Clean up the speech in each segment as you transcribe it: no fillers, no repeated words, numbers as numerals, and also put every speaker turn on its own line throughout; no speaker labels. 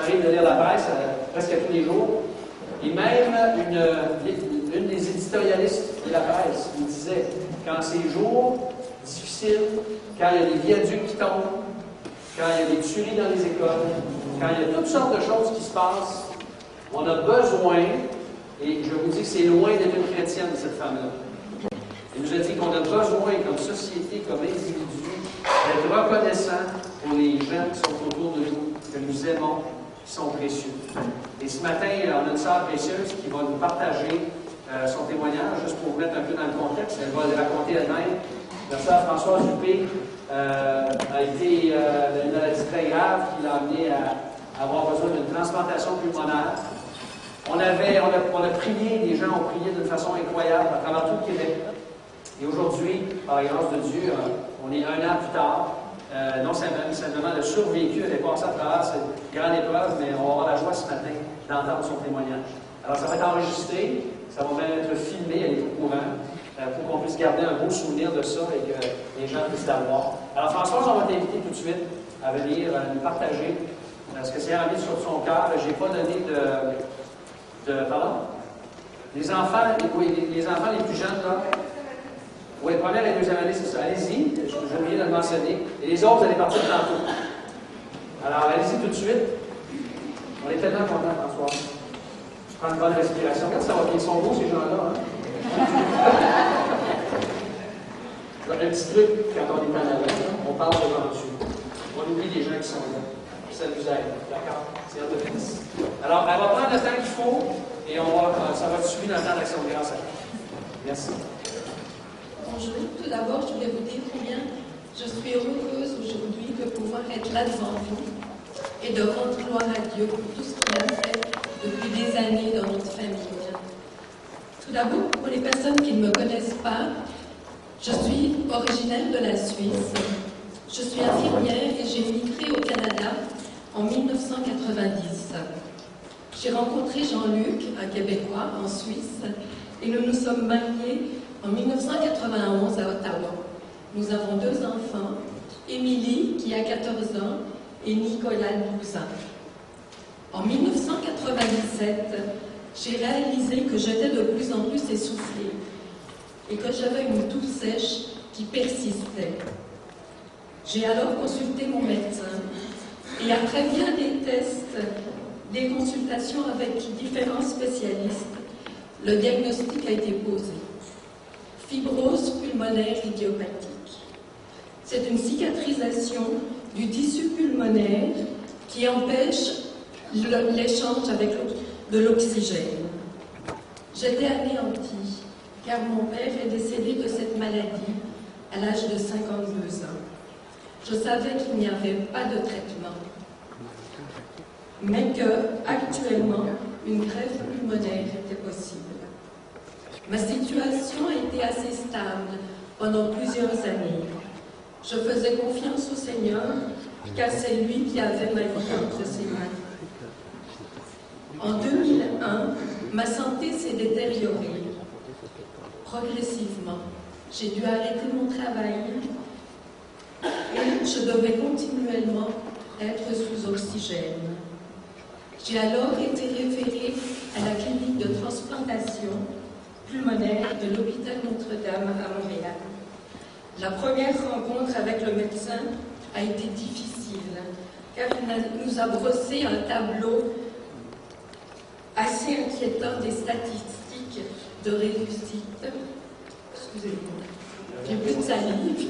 m'arrive de lire la presse presque tous les jours. Et même une des éditorialistes de la presse me disait, quand c'est jours difficiles, quand il y a des viaducs qui tombent, quand il y a des tueries dans les écoles, quand il y a toutes sortes de choses qui se passent, on a besoin, et je vous dis que c'est loin d'être une chrétienne, cette femme-là. Elle nous a dit qu'on a besoin, comme société, comme individu, d'être reconnaissant pour les gens qui sont autour de nous, que nous aimons, qui sont précieux. Et ce matin, on a une sœur précieuse qui va nous partager son témoignage, juste pour vous mettre un peu dans le contexte. Elle va le raconter elle-même. La sœur Françoise Dupé a été une maladie très grave qui l'a amené à avoir besoin d'une transplantation pulmonaire. On a prié, les gens ont prié d'une façon incroyable à travers tout le Québec. Et aujourd'hui, par la grâce de Dieu, on est 1 an plus tard. Non simplement elle a survécu, elle est passée à travers cette grande épreuve, mais on va avoir la joie ce matin d'entendre son témoignage. Alors, ça va être enregistré, ça va même être filmé, elle est au courant, pour qu'on puisse garder un beau souvenir de ça et que les gens puissent la voir. Alors, Françoise, on va t'inviter tout de suite à venir nous partager ce que c'est mis sur son cœur. Je n'ai pas donné pardon? Les enfants, les enfants les plus jeunes, là. Oui, première et deuxième année, c'est ça. Allez-y, j'ai oublié de le mentionner. Et les autres, vous allez partir tantôt. Alors, allez-y tout de suite. On est tellement contents, François. Je prends une bonne respiration. Regarde, ça va bien. Ils sont beaux, ces gens-là. Hein? Un petit truc, quand on est en avant, on parle devant Dieu. On oublie les gens qui sont là. Ça nous aide. D'accord? C'est un de plus. Alors, elle va prendre le temps qu'il faut et ça va être suivi dans le temps d'action de grâce à vous. Merci.
Bonjour, tout d'abord, je voulais vous dire combien je suis heureuse aujourd'hui de pouvoir être là devant vous et de rendre gloire à Dieu pour tout ce qu'il a fait depuis des années dans notre famille. Tout d'abord, pour les personnes qui ne me connaissent pas, je suis originaire de la Suisse. Je suis infirmière et j'ai migré au Canada en 1990. J'ai rencontré Jean-Luc, un Québécois, en Suisse, et nous nous sommes mariés en 1991 à Ottawa. Nous avons 2 enfants, Émilie qui a 14 ans et Nicolas 12 ans. En 1997, j'ai réalisé que j'étais de plus en plus essoufflée et que j'avais une toux sèche qui persistait. J'ai alors consulté mon médecin et après bien des tests, des consultations avec différents spécialistes, le diagnostic a été posé. Fibrose pulmonaire idiopathique. C'est une cicatrisation du tissu pulmonaire qui empêche l'échange avec de l'oxygène. J'étais anéantie car mon père est décédé de cette maladie à l'âge de 52 ans. Je savais qu'il n'y avait pas de traitement, mais qu'actuellement, une greffe pulmonaire était possible. Ma situation a été assez stable pendant plusieurs années. Je faisais confiance au Seigneur, car c'est lui qui avait ma vie entre ses mains. En 2001, ma santé s'est détériorée. Progressivement, j'ai dû arrêter mon travail et je devais continuellement être sous oxygène. J'ai alors été référée à la clinique de transplantation pulmonaire de l'hôpital Notre-Dame à Montréal. La première rencontre avec le médecin a été difficile, car il nous a brossé un tableau assez inquiétant des statistiques de réussite. Excusez-moi, j'ai plus de salive.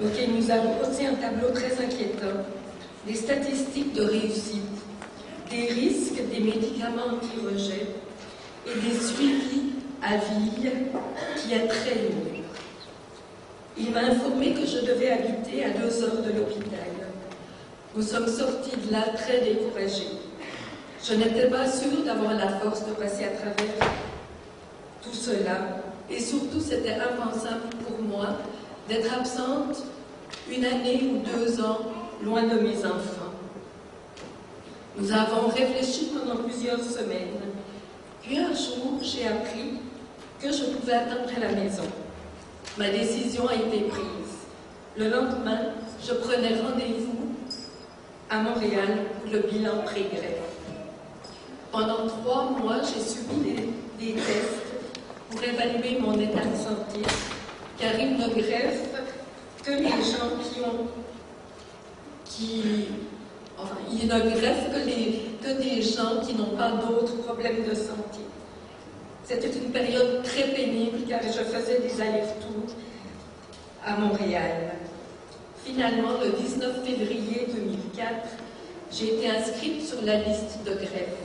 Donc il nous a brossé un tableau très inquiétant, des statistiques de réussite, des risques des médicaments anti-rejet et des suivis à vie qui est très lourd. Il m'a informé que je devais habiter à 2 heures de l'hôpital. Nous sommes sortis de là très découragés. Je n'étais pas sûre d'avoir la force de passer à travers tout cela. Et surtout, c'était impensable pour moi d'être absente 1 année ou 2 ans loin de mes enfants. Nous avons réfléchi pendant plusieurs semaines. Puis un jour, j'ai appris que je pouvais attendre à la maison. Ma décision a été prise. Le lendemain, je prenais rendez-vous à Montréal pour le bilan pré-greffe. Pendant 3 mois, j'ai subi des tests pour évaluer mon état de santé, car il ne greffe que les gens il ne greffe que des gens qui n'ont pas d'autres problèmes de santé. C'était une période très pénible car je faisais des allers-retours à Montréal. Finalement, le 19 février 2004, j'ai été inscrite sur la liste de greffe.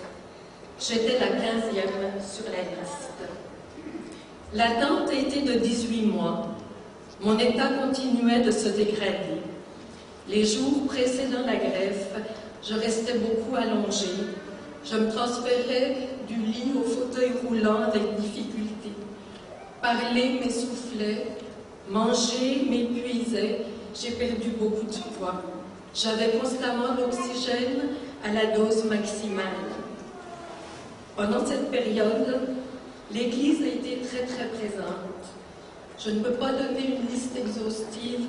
J'étais la 15e sur la liste. L'attente a été de 18 mois. Mon état continuait de se dégrader. Les jours précédant la greffe, je restais beaucoup allongée. Je me transférais du lit au fauteuil roulant avec difficulté. Parler m'essoufflait, manger m'épuisait, j'ai perdu beaucoup de poids. J'avais constamment l'oxygène à la dose maximale. Pendant cette période, l'Église a été très présente. Je ne peux pas donner une liste exhaustive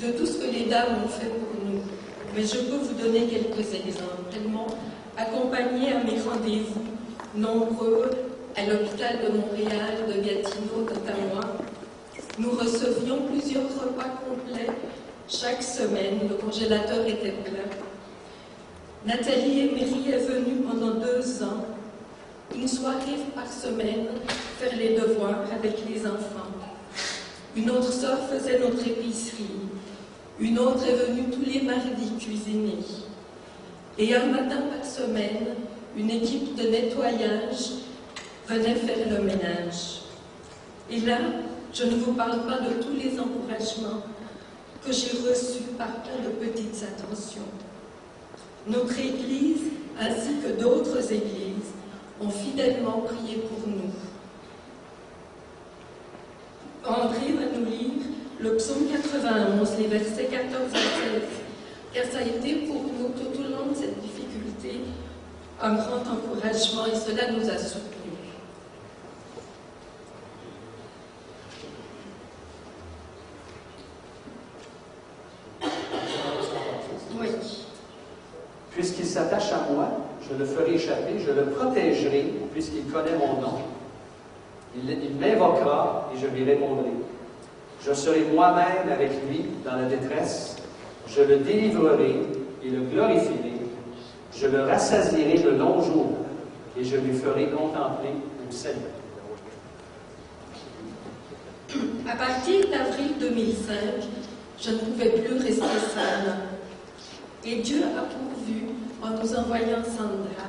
de tout ce que les dames ont fait pour nous, mais je peux vous donner quelques exemples. Elles m'ont accompagnée à mes rendez-vous nombreux à l'hôpital de Montréal, de Gatineau, d'Ottawa. Nous recevions plusieurs repas complets chaque semaine. Le congélateur était plein. Nathalie Emery est venue pendant 2 ans, une soirée par semaine, faire les devoirs avec les enfants. Une autre sœur faisait notre épicerie. Une autre est venue tous les mardis cuisiner. Et un matin par semaine, une équipe de nettoyage venait faire le ménage. Et là, je ne vous parle pas de tous les encouragements que j'ai reçus par plein de petites attentions. Notre Église, ainsi que d'autres églises, ont fidèlement prié pour nous. André va nous lire le psaume 91, les versets 14 à 16, car ça a été pour nous tout au long de cette difficulté un grand encouragement et cela nous a soutenus. Oui.
Puisqu'il s'attache à moi, je le ferai échapper, je le protégerai, puisqu'il connaît mon nom. Il m'invoquera et je lui répondrai. Je serai moi-même avec lui dans la détresse. Je le délivrerai et le glorifierai. Je le rassasierai de longs jours et je lui ferai contempler le salut.
À partir d'avril 2005, je ne pouvais plus rester seule. Et Dieu a pourvu en nous envoyant Sandra.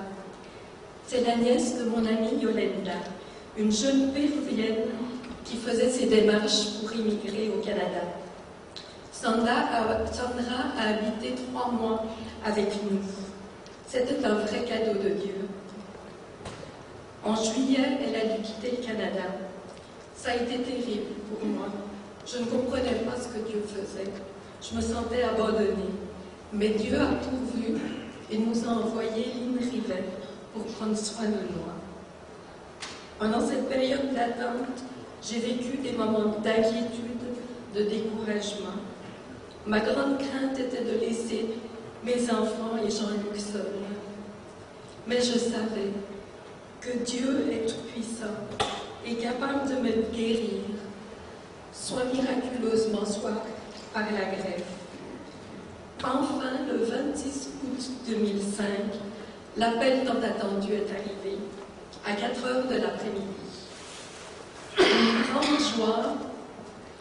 C'est la nièce de mon amie Yolanda, une jeune péruvienne qui faisait ses démarches pour immigrer au Canada. Sandra a habité 3 mois avec nous. C'était un vrai cadeau de Dieu. En juillet, elle a dû quitter le Canada. Ça a été terrible pour moi. Je ne comprenais pas ce que Dieu faisait. Je me sentais abandonnée. Mais Dieu a pourvu et nous a envoyé Lynn Rivet pour prendre soin de moi. Pendant cette période d'attente, j'ai vécu des moments d'inquiétude, de découragement. Ma grande crainte était de laisser mes enfants et Jean-Luc seuls. Mais je savais que Dieu est tout-puissant et capable de me guérir, soit miraculeusement, soit par la greffe. Enfin, le 26 août 2005, l'appel tant attendu est arrivé, à 4 heures de l'après-midi. Une grande joie,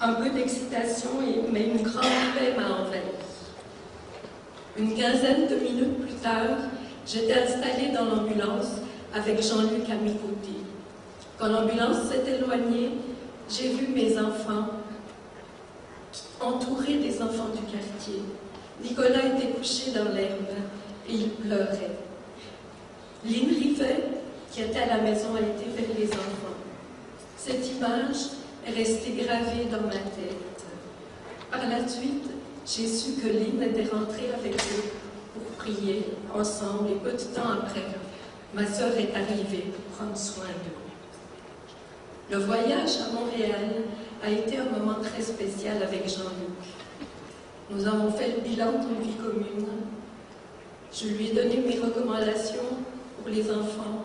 un peu d'excitation, mais une grande paix m'a envahie. Une quinzaine de minutes plus tard, j'étais installée dans l'ambulance avec Jean-Luc à mes côtés. Quand l'ambulance s'est éloignée, j'ai vu mes enfants entourés des enfants du quartier. Nicolas était couché dans l'herbe et il pleurait. Lynn Rivet, qui était à la maison, a été vers les enfants. Cette image est restée gravée dans ma tête. Par la suite, j'ai su que Lynn était rentrée avec eux pour prier ensemble et peu de temps après, ma sœur est arrivée pour prendre soin d'eux. Le voyage à Montréal a été un moment très spécial avec Jean-Luc. Nous avons fait le bilan d'une vie commune. Je lui ai donné mes recommandations pour les enfants,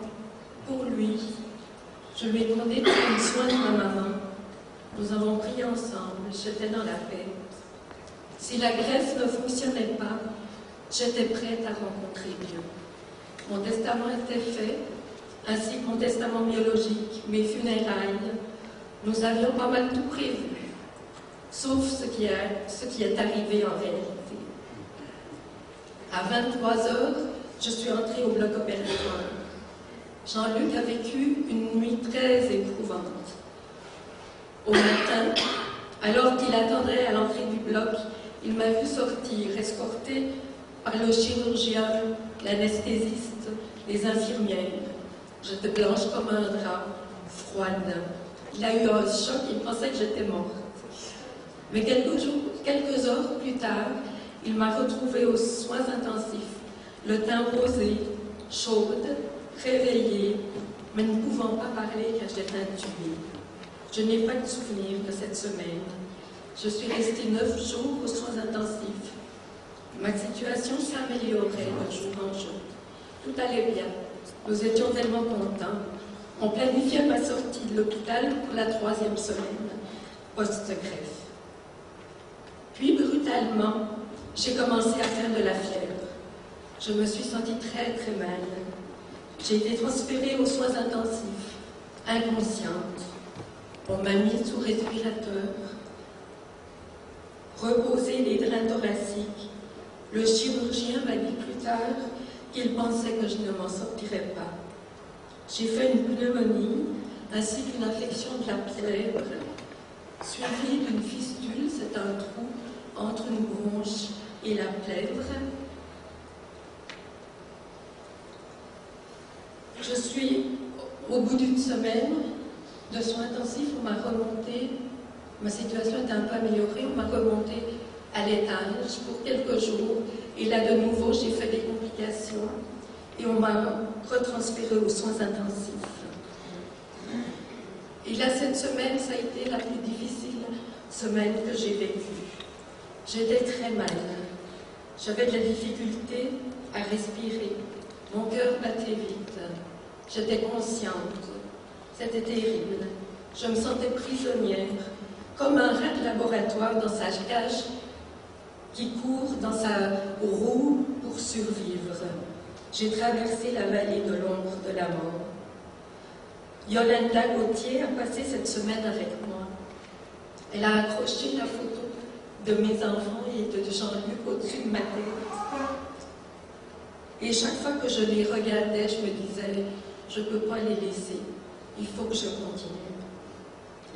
pour lui. Je lui ai demandé de prendre soin de ma maman. Nous avons prié ensemble, j'étais dans la paix. Si la greffe ne fonctionnait pas, j'étais prête à rencontrer Dieu. Mon testament était fait, ainsi que mon testament biologique, mes funérailles. Nous avions pas mal tout prévu, sauf ce qui est arrivé en réalité. À 23 heures, je suis entrée au bloc opératoire. Jean-Luc a vécu une nuit très éprouvante. Au matin, alors qu'il attendait à l'entrée du bloc, il m'a vu sortir, escorté par le chirurgien, l'anesthésiste, les infirmières. J'étais blanche comme un drap, froide. Il a eu un choc, il pensait que j'étais morte. Mais quelques heures plus tard, il m'a retrouvée aux soins intensifs, le teint rosé, chaude, réveillée, mais ne pouvant pas parler car j'étais intubée. Je n'ai pas de souvenir de cette semaine. Je suis restée 9 jours aux soins intensifs. Ma situation s'améliorait de jour en jour. Tout allait bien. Nous étions tellement contents. On planifiait ma sortie de l'hôpital pour la 3e semaine, post-greffe. Puis, brutalement, j'ai commencé à faire de la fièvre. Je me suis sentie très, très mal. J'ai été transférée aux soins intensifs, inconsciente. On m'a mis sous respirateur, reposé les drains thoraciques. Le chirurgien m'a dit plus tard qu'il pensait que je ne m'en sortirais pas. J'ai fait une pneumonie ainsi qu'une infection de la plèvre, suivie d'une fistule, c'est un trou entre une bronche et la plèvre. Je suis au bout d'une semaine de soins intensifs, on m'a remonté, ma situation était un peu améliorée, on m'a remonté à l'étage pour quelques jours, et là de nouveau j'ai fait des complications, et on m'a retransférée aux soins intensifs. Et là cette semaine, ça a été la plus difficile semaine que j'ai vécue. J'étais très mal, j'avais de la difficulté à respirer, mon cœur battait vite, j'étais consciente. C'était terrible. Je me sentais prisonnière, comme un rat de laboratoire dans sa cage qui court dans sa roue pour survivre. J'ai traversé la vallée de l'ombre de la mort. Yolanda Gauthier a passé cette semaine avec moi. Elle a accroché la photo de mes enfants et de Jean-Luc au-dessus de ma tête. Et chaque fois que je les regardais, je me disais, je ne peux pas les laisser. Il faut que je continue.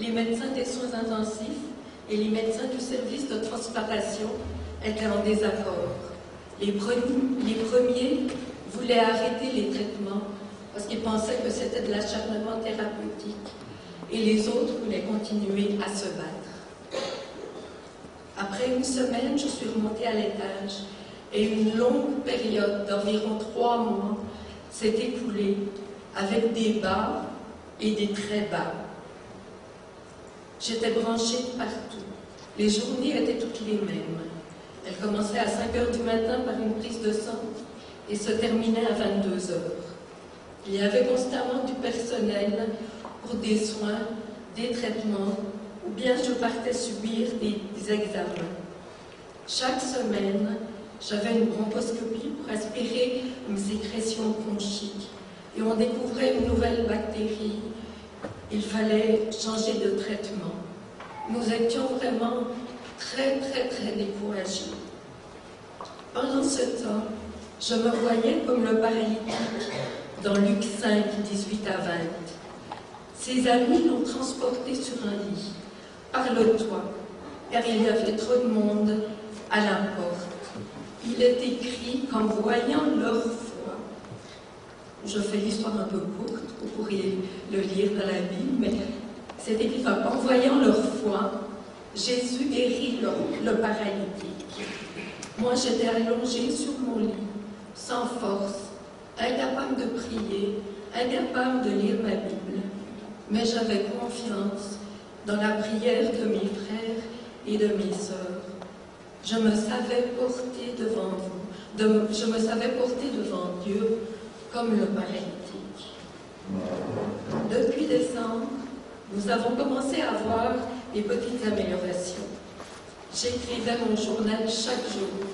Les médecins des soins intensifs et les médecins du service de transplantation étaient en désaccord. Les premiers voulaient arrêter les traitements parce qu'ils pensaient que c'était de l'acharnement thérapeutique et les autres voulaient continuer à se battre. Après une semaine, je suis remontée à l'étage et une longue période d'environ 3 mois s'est écoulée avec des bas et des très bas. J'étais branchée de partout. Les journées étaient toutes les mêmes. Elles commençaient à 5 heures du matin par une prise de sang et se terminaient à 22 heures. Il y avait constamment du personnel pour des soins, des traitements, ou bien je partais subir des examens. Chaque semaine, j'avais une bronchoscopie pour aspirer une sécrétion bronchique. Et on découvrait une nouvelle bactérie. Il fallait changer de traitement. Nous étions vraiment très, très, très découragés. Pendant ce temps, je me voyais comme le paralytique dans Luc 5, 18 à 20. Ses amis l'ont transporté sur un lit, par le toit, car il y avait trop de monde à la porte. Il est écrit qu'en voyant leur foi, je fais l'histoire un peu courte, vous pourriez le lire dans la Bible, mais c'est écrit qu'en voyant leur foi, Jésus guérit le paralytique. Moi, j'étais allongée sur mon lit, sans force, incapable de prier, incapable de lire ma Bible. mais j'avais confiance dans la prière de mes frères et de mes sœurs. Je me savais porter devant vous, je me savais porter devant Dieu comme le paralytique. Depuis décembre, nous avons commencé à voir des petites améliorations. J'écrivais mon journal chaque jour.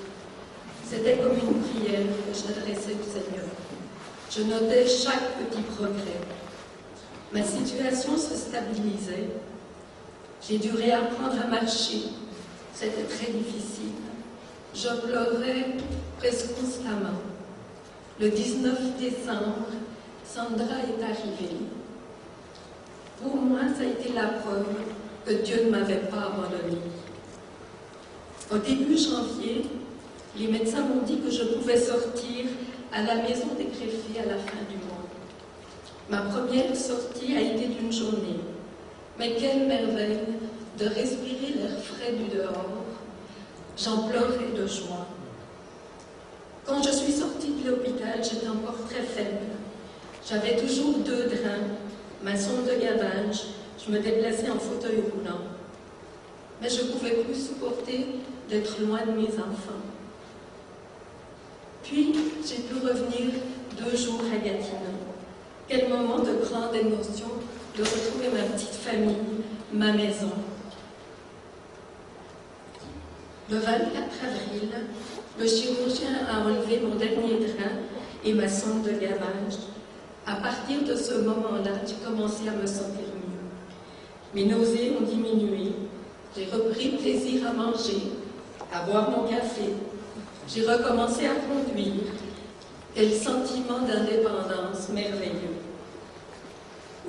C'était comme une prière que j'adressais au Seigneur. Je notais chaque petit progrès. Ma situation se stabilisait. J'ai dû réapprendre à marcher. C'était très difficile. Je pleurais presque constamment. Le 19 décembre, Sandra est arrivée. Pour moi, ça a été la preuve que Dieu ne m'avait pas abandonnée. Au début janvier, les médecins m'ont dit que je pouvais sortir à la maison des greffés à la fin du mois. Ma première sortie a été d'une journée. Mais quelle merveille de respirer l'air frais du dehors. J'en pleurais de joie. Quand je suis sortie de l'hôpital, j'étais encore très faible. J'avais toujours 2 drains, ma sonde de gavage, je me déplaçais en fauteuil roulant. Mais je ne pouvais plus supporter d'être loin de mes enfants. Puis, j'ai pu revenir 2 jours à Gatineau. Quel moment de grande émotion de retrouver ma petite famille, ma maison. Le 24 avril, le chirurgien a enlevé mon dernier drain et ma sonde de gavage. À partir de ce moment-là, j'ai commencé à me sentir mieux. Mes nausées ont diminué. J'ai repris plaisir à manger, à boire mon café. J'ai recommencé à conduire. Quel sentiment d'indépendance merveilleux.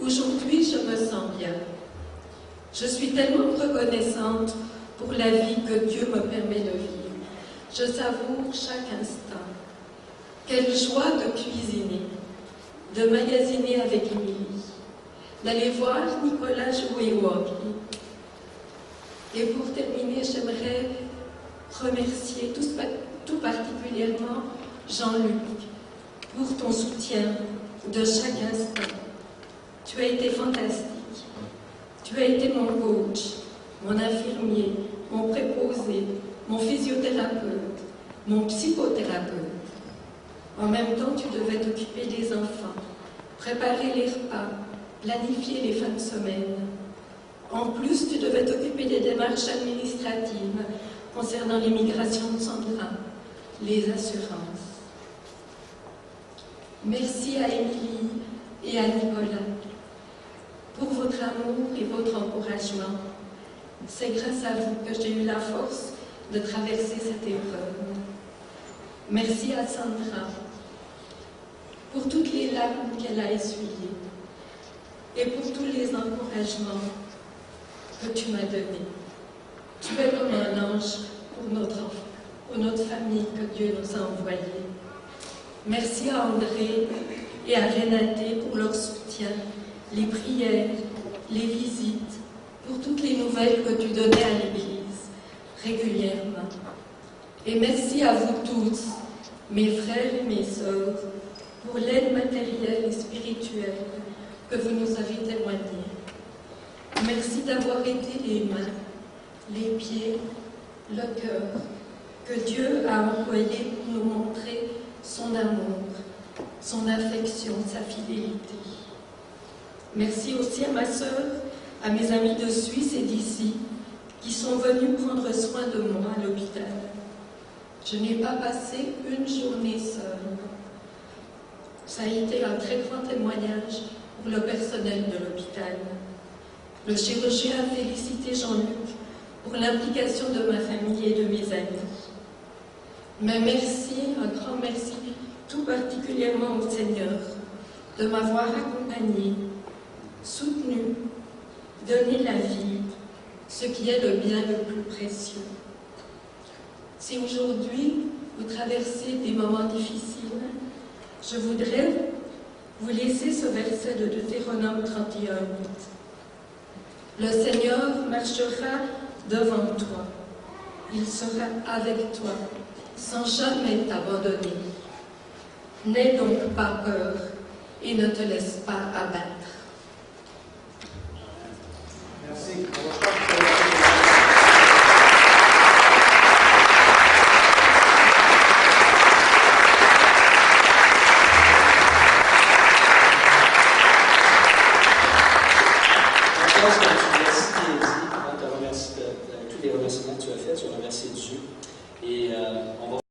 Aujourd'hui, je me sens bien. Je suis tellement reconnaissante pour la vie que Dieu me permet de vivre. Je savoure chaque instant. Quelle joie de cuisiner, de magasiner avec Émilie, d'aller voir Nicolas jouer au hockey. Et pour terminer, j'aimerais remercier tout particulièrement Jean-Luc pour ton soutien de chaque instant. Tu as été fantastique. Tu as été mon coach, mon infirmier, mon préposé, mon physiothérapeute, mon psychothérapeute. En même temps, tu devais t'occuper des enfants, préparer les repas, planifier les fins de semaine. En plus, tu devais t'occuper des démarches administratives concernant l'immigration de Sandra, les assurances. Merci à Émilie et à Nicolas pour votre amour et votre encouragement. C'est grâce à vous que j'ai eu la force de traverser cette épreuve. Merci à Sandra pour toutes les larmes qu'elle a essuyées et pour tous les encouragements que tu m'as donnés. Tu es comme un ange pour notre famille que Dieu nous a envoyée. Merci à André et à Renaté pour leur soutien, les prières, les visites, pour toutes les nouvelles que tu donnais à l'Église régulièrement. Et merci à vous tous, mes frères et mes sœurs, pour l'aide matérielle et spirituelle que vous nous avez témoignée. Merci d'avoir été les mains, les pieds, le cœur que Dieu a employé pour nous montrer son amour, son affection, sa fidélité. Merci aussi à ma sœur, à mes amis de Suisse et d'ici, qui sont venus prendre soin de moi à l'hôpital. Je n'ai pas passé une journée seule. Ça a été un très grand témoignage pour le personnel de l'hôpital. Le chirurgien a félicité Jean-Luc pour l'implication de ma famille et de mes amis. Mais merci, un grand merci, tout particulièrement au Seigneur, de m'avoir accompagné, soutenu, donné la vie, ce qui est le bien le plus précieux. Si aujourd'hui vous traversez des moments difficiles, je voudrais vous laisser ce verset de Deutéronome 31:8. Le Seigneur marchera devant toi, il sera avec toi, sans jamais t'abandonner. N'aie donc pas peur et ne te laisse pas abattre.
Merci.
Je pense que tu l'as si bien dit, tous les remerciements que tu as faits, tu as remercié Dieu. Et on va